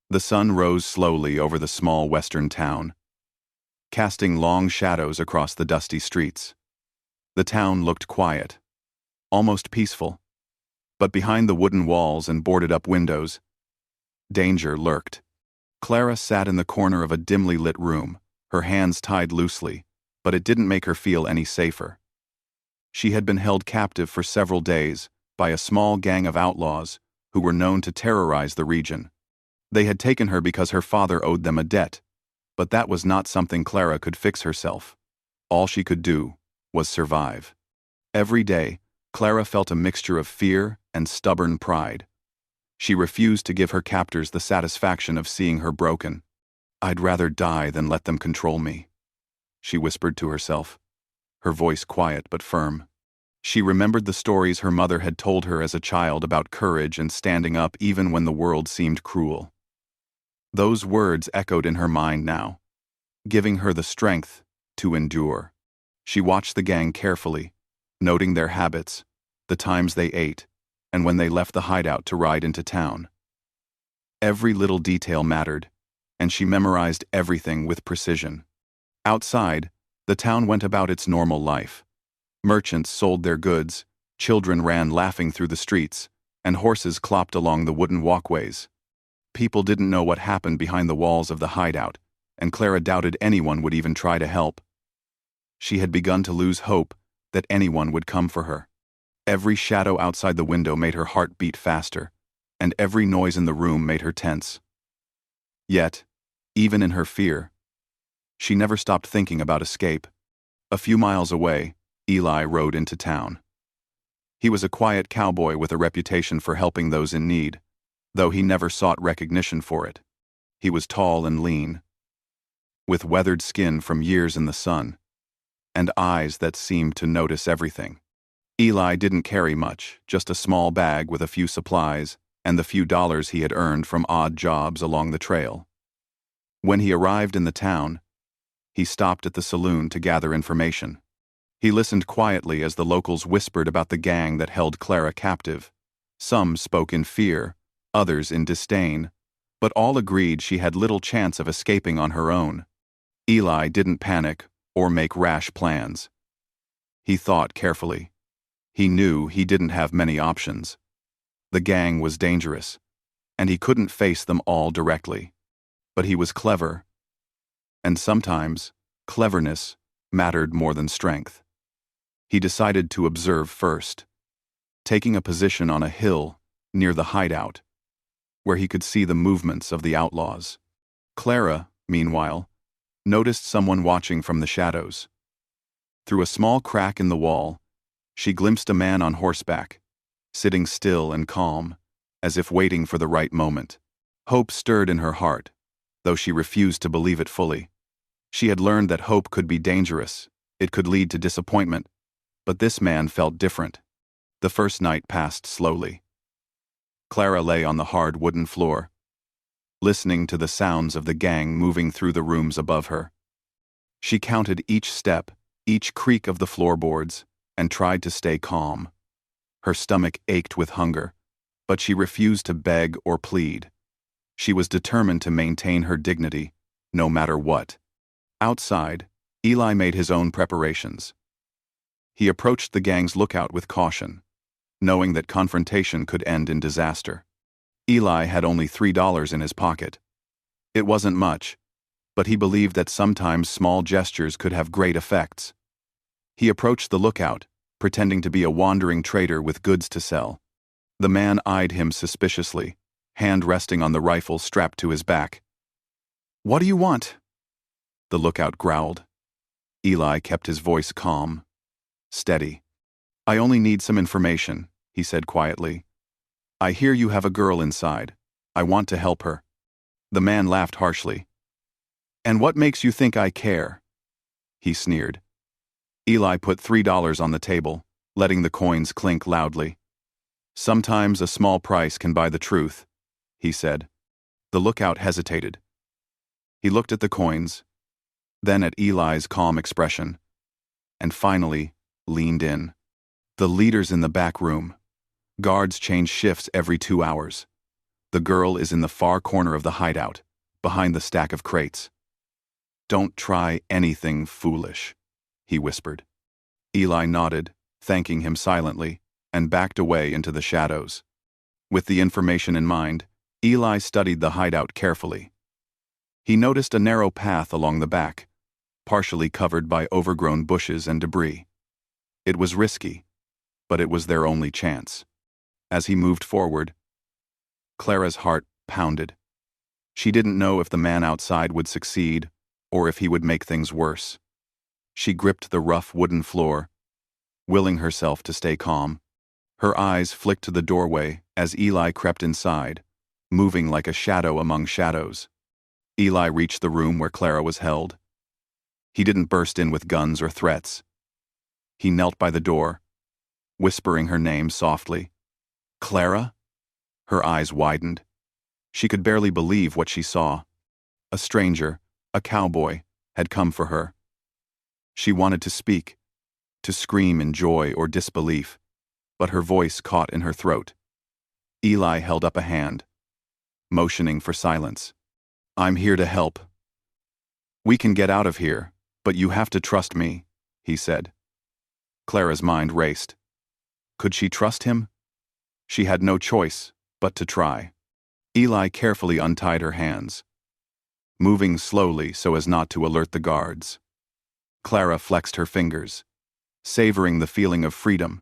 The sun rose slowly over the small western town, casting long shadows across the dusty streets. The town looked quiet, almost peaceful, but behind the wooden walls and boarded-up windows, danger lurked. Clara sat in the corner of a dimly lit room, her hands tied loosely, but it didn't make her feel any safer. She had been held captive for several days by a small gang of outlaws who were known to terrorize the region. They had taken her because her father owed them a debt, but that was not something Clara could fix herself. All she could do was survive. Every day, Clara felt a mixture of fear and stubborn pride. She refused to give her captors the satisfaction of seeing her broken. "I'd rather die than let them control me," she whispered to herself, her voice quiet but firm. She remembered the stories her mother had told her as a child about courage and standing up even when the world seemed cruel. Those words echoed in her mind now, giving her the strength to endure. She watched the gang carefully, noting their habits, the times they ate, and when they left the hideout to ride into town. Every little detail mattered, and she memorized everything with precision. Outside, the town went about its normal life. Merchants sold their goods, children ran laughing through the streets, and horses clopped along the wooden walkways. People didn't know what happened behind the walls of the hideout, and Clara doubted anyone would even try to help. She had begun to lose hope that anyone would come for her. Every shadow outside the window made her heart beat faster, and every noise in the room made her tense. Yet, even in her fear, she never stopped thinking about escape. A few miles away, Eli rode into town. He was a quiet cowboy with a reputation for helping those in need, though he never sought recognition for it. He was tall and lean, with weathered skin from years in the sun, and eyes that seemed to notice everything. Eli didn't carry much, just a small bag with a few supplies and the few dollars he had earned from odd jobs along the trail. When he arrived in the town, he stopped at the saloon to gather information. He listened quietly as the locals whispered about the gang that held Clara captive. Some spoke in fear, others in disdain, but all agreed she had little chance of escaping on her own. Eli didn't panic or make rash plans. He thought carefully. He knew he didn't have many options. The gang was dangerous, and he couldn't face them all directly. But he was clever, and sometimes cleverness mattered more than strength. He decided to observe first, taking a position on a hill near the hideout, where he could see the movements of the outlaws. Clara, meanwhile, noticed someone watching from the shadows. Through a small crack in the wall, she glimpsed a man on horseback, sitting still and calm, as if waiting for the right moment. Hope stirred in her heart, though she refused to believe it fully. She had learned that hope could be dangerous, it could lead to disappointment, but this man felt different. The first night passed slowly. Clara lay on the hard wooden floor, listening to the sounds of the gang moving through the rooms above her. She counted each step, each creak of the floorboards, and tried to stay calm. Her stomach ached with hunger, but she refused to beg or plead. She was determined to maintain her dignity, no matter what. Outside, Eli made his own preparations. He approached the gang's lookout with caution, knowing that confrontation could end in disaster. Eli had only $3 in his pocket. It wasn't much, but he believed that sometimes small gestures could have great effects. He approached the lookout, pretending to be a wandering trader with goods to sell. The man eyed him suspiciously, hand resting on the rifle strapped to his back. "What do you want?" the lookout growled. Eli kept his voice calm, steady. "I only need some information," he said quietly. "I hear you have a girl inside. I want to help her." The man laughed harshly. "And what makes you think I care?" he sneered. Eli put $3 on the table, letting the coins clink loudly. "Sometimes a small price can buy the truth," he said. The lookout hesitated. He looked at the coins, then at Eli's calm expression, and finally leaned in. The leaders in the back room. Guards change shifts every 2 hours. The girl is in the far corner of the hideout, behind the stack of crates. Don't try anything foolish, he whispered. Eli nodded, thanking him silently, and backed away into the shadows. With the information in mind, Eli studied the hideout carefully. He noticed a narrow path along the back, partially covered by overgrown bushes and debris. It was risky, but it was their only chance. As he moved forward, Clara's heart pounded. She didn't know if the man outside would succeed or if he would make things worse. She gripped the rough wooden floor, willing herself to stay calm. Her eyes flicked to the doorway as Eli crept inside, moving like a shadow among shadows. Eli reached the room where Clara was held. He didn't burst in with guns or threats. He knelt by the door, whispering her name softly. Clara? Her eyes widened. She could barely believe what she saw. A stranger, a cowboy, had come for her. She wanted to speak, to scream in joy or disbelief, but her voice caught in her throat. Eli held up a hand, motioning for silence. I'm here to help. We can get out of here, but you have to trust me, he said. Clara's mind raced. Could she trust him? She had no choice but to try. Eli carefully untied her hands, moving slowly so as not to alert the guards. Clara flexed her fingers, savoring the feeling of freedom,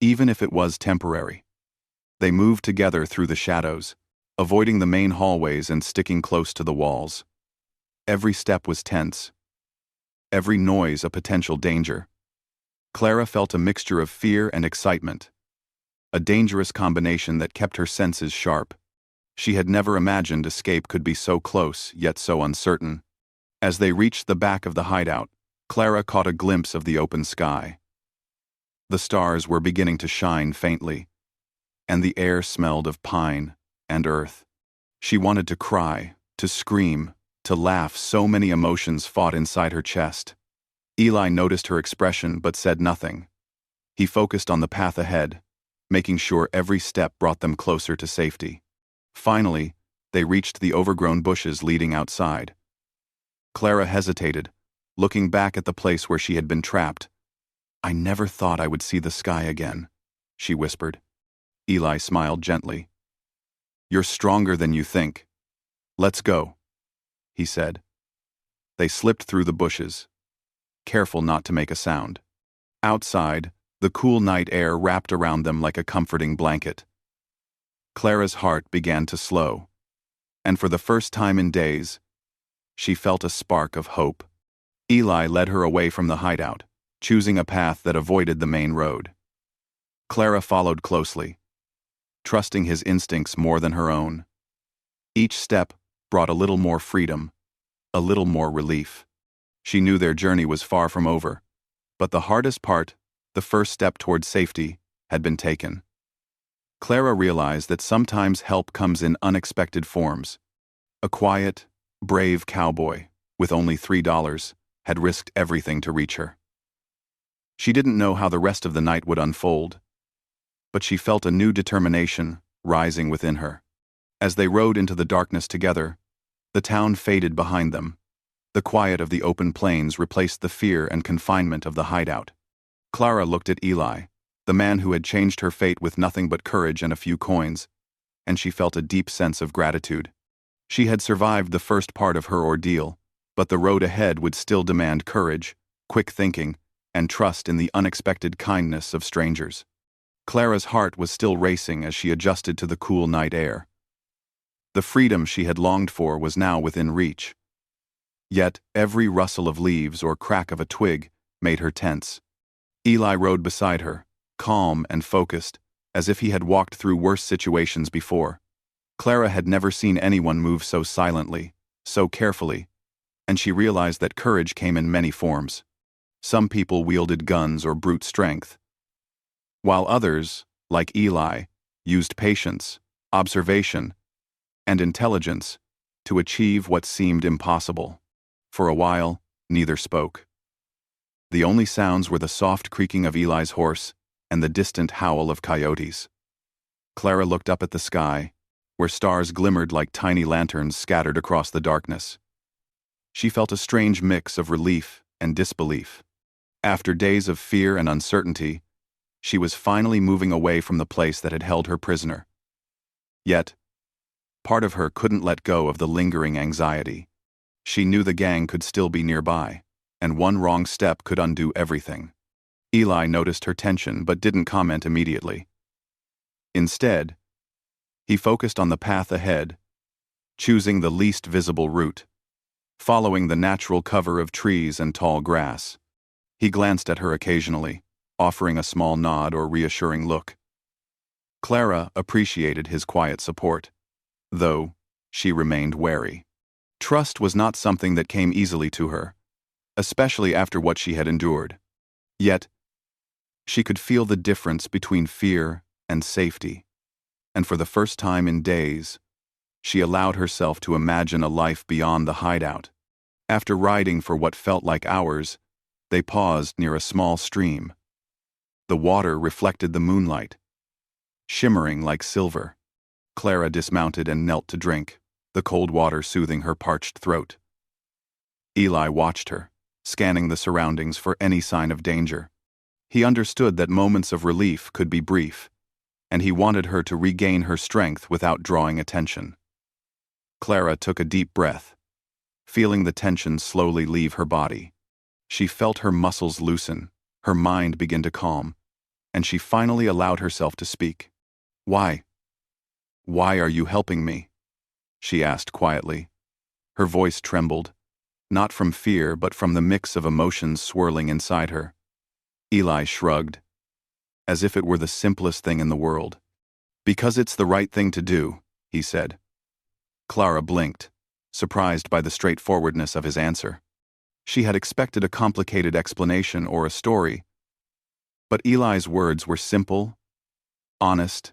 even if it was temporary. They moved together through the shadows, avoiding the main hallways and sticking close to the walls. Every step was tense, every noise a potential danger. Clara felt a mixture of fear and excitement, a dangerous combination that kept her senses sharp. She had never imagined escape could be so close, yet so uncertain. As they reached the back of the hideout, Clara caught a glimpse of the open sky. The stars were beginning to shine faintly, and the air smelled of pine and earth. She wanted to cry, to scream, to laugh. So many emotions fought inside her chest. Eli noticed her expression but said nothing. He focused on the path ahead, making sure every step brought them closer to safety. Finally, they reached the overgrown bushes leading outside. Clara hesitated, looking back at the place where she had been trapped. I never thought I would see the sky again, she whispered. Eli smiled gently. You're stronger than you think. Let's go, he said. They slipped through the bushes, careful not to make a sound. Outside, the cool night air wrapped around them like a comforting blanket. Clara's heart began to slow, and for the first time in days, she felt a spark of hope. Eli led her away from the hideout, choosing a path that avoided the main road. Clara followed closely, trusting his instincts more than her own. Each step brought a little more freedom, a little more relief. She knew their journey was far from over, but the hardest part, the first step toward safety, had been taken. Clara realized that sometimes help comes in unexpected forms. A quiet, brave cowboy, with only $3, had risked everything to reach her. She didn't know how the rest of the night would unfold, but she felt a new determination rising within her. As they rode into the darkness together, the town faded behind them. The quiet of the open plains replaced the fear and confinement of the hideout. Clara looked at Eli, the man who had changed her fate with nothing but courage and a few coins, and she felt a deep sense of gratitude. She had survived the first part of her ordeal, but the road ahead would still demand courage, quick thinking, and trust in the unexpected kindness of strangers. Clara's heart was still racing as she adjusted to the cool night air. The freedom she had longed for was now within reach. Yet every rustle of leaves or crack of a twig made her tense. Eli rode beside her, calm and focused, as if he had walked through worse situations before. Clara had never seen anyone move so silently, so carefully, and she realized that courage came in many forms. Some people wielded guns or brute strength, while others, like Eli, used patience, observation, and intelligence to achieve what seemed impossible. For a while, neither spoke. The only sounds were the soft creaking of Eli's horse and the distant howl of coyotes. Clara looked up at the sky, where stars glimmered like tiny lanterns scattered across the darkness. She felt a strange mix of relief and disbelief. After days of fear and uncertainty, she was finally moving away from the place that had held her prisoner. Yet, part of her couldn't let go of the lingering anxiety. She knew the gang could still be nearby, and one wrong step could undo everything. Eli noticed her tension but didn't comment immediately. Instead, he focused on the path ahead, choosing the least visible route, following the natural cover of trees and tall grass. He glanced at her occasionally, offering a small nod or reassuring look. Clara appreciated his quiet support, though she remained wary. Trust was not something that came easily to her, especially after what she had endured. Yet, she could feel the difference between fear and safety, and for the first time in days, she allowed herself to imagine a life beyond the hideout. After riding for what felt like hours, they paused near a small stream. The water reflected the moonlight, shimmering like silver. Clara dismounted and knelt to drink, the cold water soothing her parched throat. Eli watched her, scanning the surroundings for any sign of danger. He understood that moments of relief could be brief, and he wanted her to regain her strength without drawing attention. Clara took a deep breath, feeling the tension slowly leave her body. She felt her muscles loosen, her mind begin to calm, and she finally allowed herself to speak. "Why? Why are you helping me?" she asked quietly. Her voice trembled, not from fear but from the mix of emotions swirling inside her. Eli shrugged, as if it were the simplest thing in the world. "Because it's the right thing to do," he said. Clara blinked, surprised by the straightforwardness of his answer. She had expected a complicated explanation or a story, but Eli's words were simple, honest,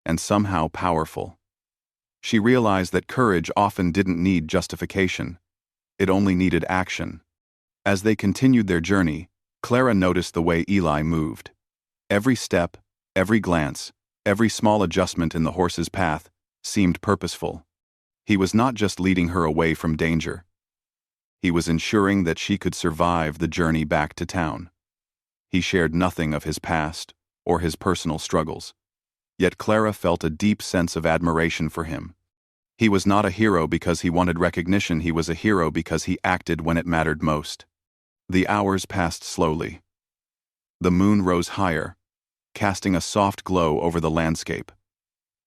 and somehow powerful. She realized that courage often didn't need justification. It only needed action. As they continued their journey, Clara noticed the way Eli moved. Every step, every glance, every small adjustment in the horse's path seemed purposeful. He was not just leading her away from danger. He was ensuring that she could survive the journey back to town. He shared nothing of his past or his personal struggles. Yet Clara felt a deep sense of admiration for him. He was not a hero because he wanted recognition, he was a hero because he acted when it mattered most. The hours passed slowly. The moon rose higher, casting a soft glow over the landscape.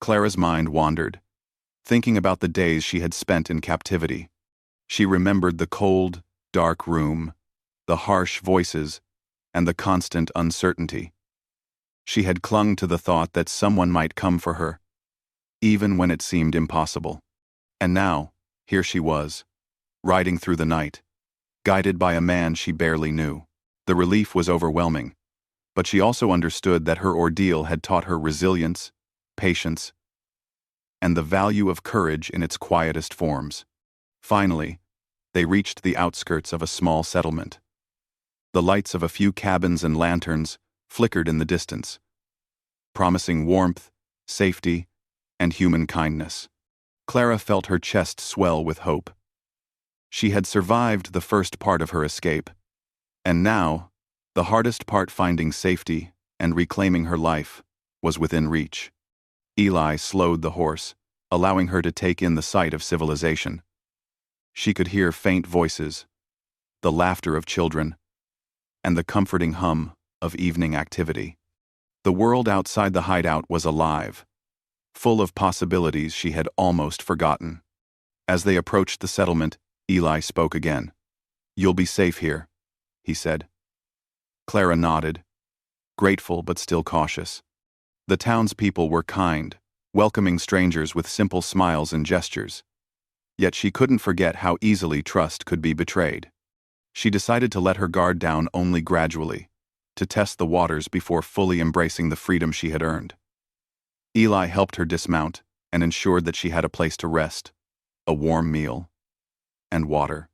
Clara's mind wandered, thinking about the days she had spent in captivity. She remembered the cold, dark room, the harsh voices, and the constant uncertainty. She had clung to the thought that someone might come for her, even when it seemed impossible. And now, here she was, riding through the night, guided by a man she barely knew. The relief was overwhelming, but she also understood that her ordeal had taught her resilience, patience, and the value of courage in its quietest forms. Finally, they reached the outskirts of a small settlement. The lights of a few cabins and lanterns flickered in the distance, promising warmth, safety, and human kindness. Clara felt her chest swell with hope. She had survived the first part of her escape, and now, the hardest part, finding safety and reclaiming her life, was within reach. Eli slowed the horse, allowing her to take in the sight of civilization. She could hear faint voices, the laughter of children, and the comforting hum of evening activity. The world outside the hideout was alive, full of possibilities she had almost forgotten. As they approached the settlement, Eli spoke again. "You'll be safe here," he said. Clara nodded, grateful but still cautious. The townspeople were kind, welcoming strangers with simple smiles and gestures. Yet she couldn't forget how easily trust could be betrayed. She decided to let her guard down only gradually, to test the waters before fully embracing the freedom she had earned. Eli helped her dismount and ensured that she had a place to rest, a warm meal, and water.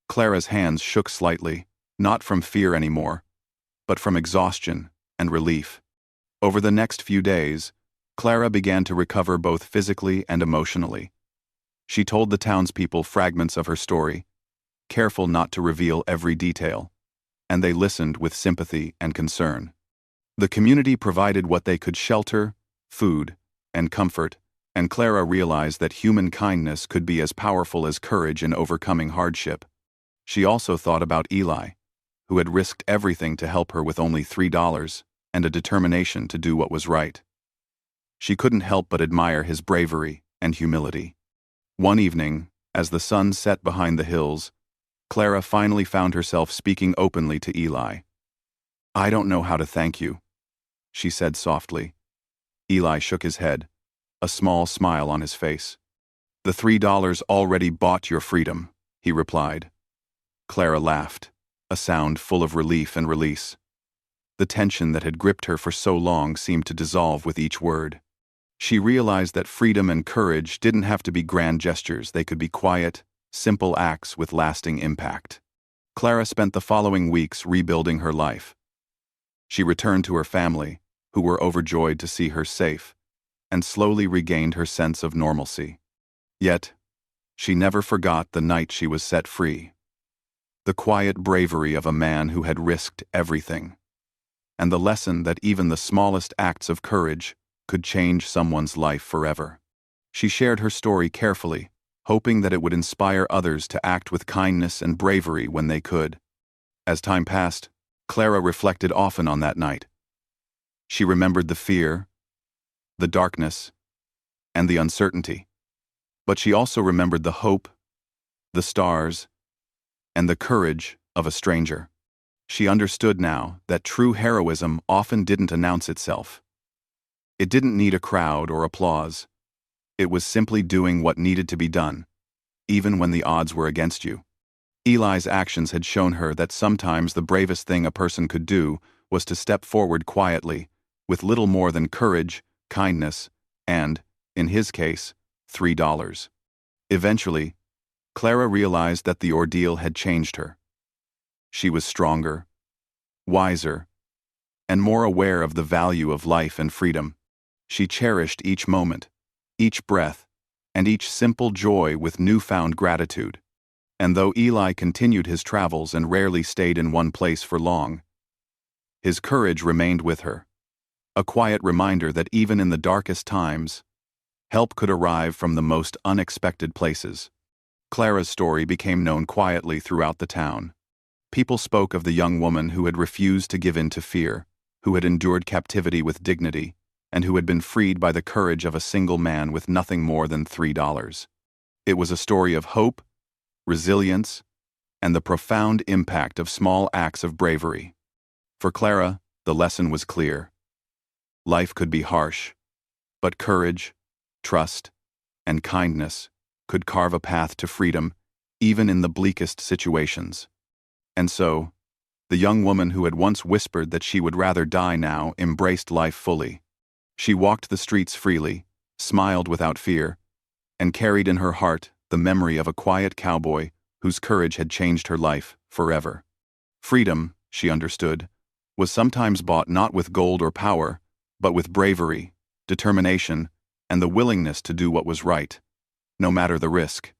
Clara's hands shook slightly, not from fear anymore, but from exhaustion and relief. Over the next few days, Clara began to recover both physically and emotionally. She told the townspeople fragments of her story, careful not to reveal every detail, and they listened with sympathy and concern. The community provided what they could: shelter, food, and comfort, and Clara realized that human kindness could be as powerful as courage in overcoming hardship. She also thought about Eli, who had risked everything to help her with only $3 and a determination to do what was right. She couldn't help but admire his bravery and humility. One evening, as the sun set behind the hills, Clara finally found herself speaking openly to Eli. "I don't know how to thank you," she said softly. Eli shook his head, a small smile on his face. "The $3 already bought your freedom," he replied. Clara laughed, a sound full of relief and release. The tension that had gripped her for so long seemed to dissolve with each word. She realized that freedom and courage didn't have to be grand gestures; they could be quiet, simple acts with lasting impact. Clara spent the following weeks rebuilding her life. She returned to her family, who were overjoyed to see her safe, and slowly regained her sense of normalcy. Yet, she never forgot the night she was set free. The quiet bravery of a man who had risked everything, and the lesson that even the smallest acts of courage could change someone's life forever. She shared her story carefully, hoping that it would inspire others to act with kindness and bravery when they could. As time passed, Clara reflected often on that night. She remembered the fear, the darkness, and the uncertainty. But she also remembered the hope, the stars, and the courage of a stranger. She understood now that true heroism often didn't announce itself. It didn't need a crowd or applause. It was simply doing what needed to be done, even when the odds were against you. Eli's actions had shown her that sometimes the bravest thing a person could do was to step forward quietly, with little more than courage, kindness, and, in his case, $3. Eventually, Clara realized that the ordeal had changed her. She was stronger, wiser, and more aware of the value of life and freedom. She cherished each moment, each breath, and each simple joy with newfound gratitude. And though Eli continued his travels and rarely stayed in one place for long, his courage remained with her, a quiet reminder that even in the darkest times, help could arrive from the most unexpected places. Clara's story became known quietly throughout the town. People spoke of the young woman who had refused to give in to fear, who had endured captivity with dignity, and who had been freed by the courage of a single man with nothing more than $3. It was a story of hope, resilience, and the profound impact of small acts of bravery. For Clara, the lesson was clear. Life could be harsh, but courage, trust, and kindness could carve a path to freedom, even in the bleakest situations. And so, the young woman who had once whispered that she would rather die now embraced life fully. She walked the streets freely, smiled without fear, and carried in her heart the memory of a quiet cowboy whose courage had changed her life forever. Freedom, she understood, was sometimes bought not with gold or power, but with bravery, determination, and the willingness to do what was right, no matter the risk.